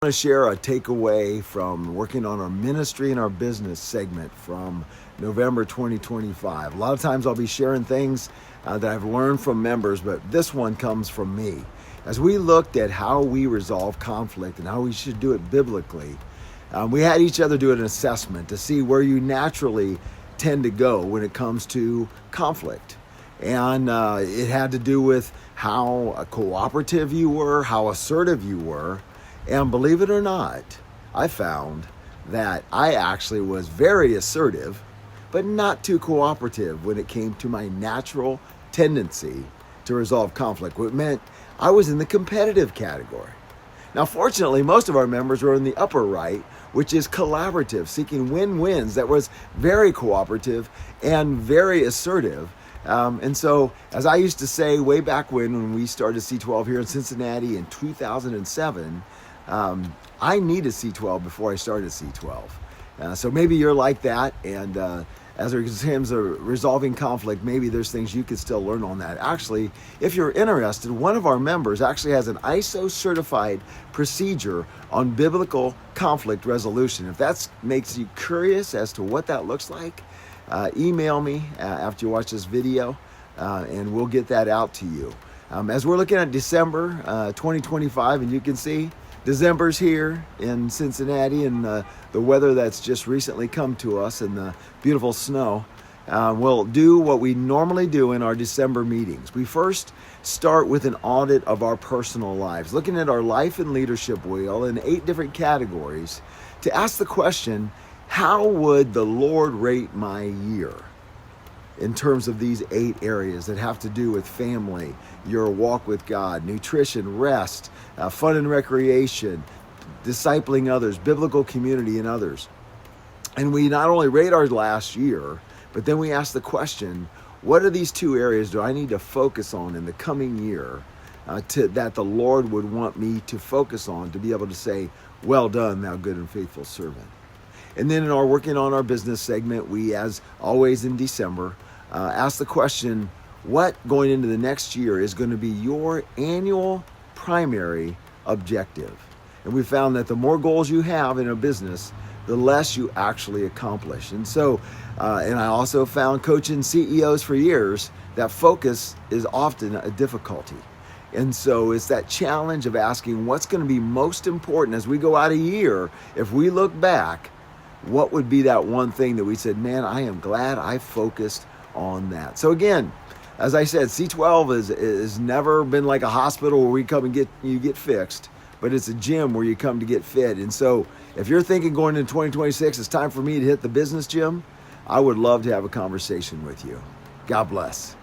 I want to share a takeaway from working on our ministry and our business segment from November 2025. A lot of times I'll be sharing things that I've learned from members, but this one comes from me. As we looked at how we resolve conflict and how we should do it biblically, we had each other do an assessment to see where you naturally tend to go when it comes to conflict. And it had to do with how cooperative you were, how assertive you were. And believe it or not, I found that I actually was very assertive, but not too cooperative when it came to my natural tendency to resolve conflict. What meant I was in the competitive category. Now, fortunately, most of our members were in the upper right, which is collaborative, seeking win-wins. That was very cooperative and very assertive. And so, as I used to say way back when we started C12 here in Cincinnati in 2007, I needed C12 before I started C12. So maybe you're like that, and as it comes to resolving conflict, maybe there's things you could still learn on that. Actually, if you're interested, one of our members actually has an ISO certified procedure on biblical conflict resolution. If that makes you curious as to what that looks like, email me after you watch this video, and we'll get that out to you. As we're looking at December 2025, and you can see December's here in Cincinnati, and the weather that's just recently come to us and the beautiful snow. We'll do what we normally do in our December meetings. We first start with an audit of our personal lives, looking at our life and leadership wheel in 8 different categories to ask the question, how would the Lord rate my year in terms of these 8 areas that have to do with family, your walk with God, nutrition, rest, fun and recreation, discipling others, biblical community, and others. And we not only rate our last year, but then we ask the question, what are these 2 areas do I need to focus on in the coming year that the Lord would want me to focus on to be able to say, well done, thou good and faithful servant. And then in our working on our business segment, we, as always in December, ask the question, what going into the next year is going to be your annual primary objective? And we found that the more goals you have in a business, the less you actually accomplish. And so, and I also found coaching CEOs for years that focus is often a difficulty. And so it's that challenge of asking what's going to be most important as we go out a year. If we look back, what would be that one thing that we said, man, I am glad I focused on that. So again, as I said, C12 is never been like a hospital where we come and you get fixed, but it's a gym where you come to get fit. And so if you're thinking going into 2026, it's time for me to hit the business gym, I would love to have a conversation with you. God bless.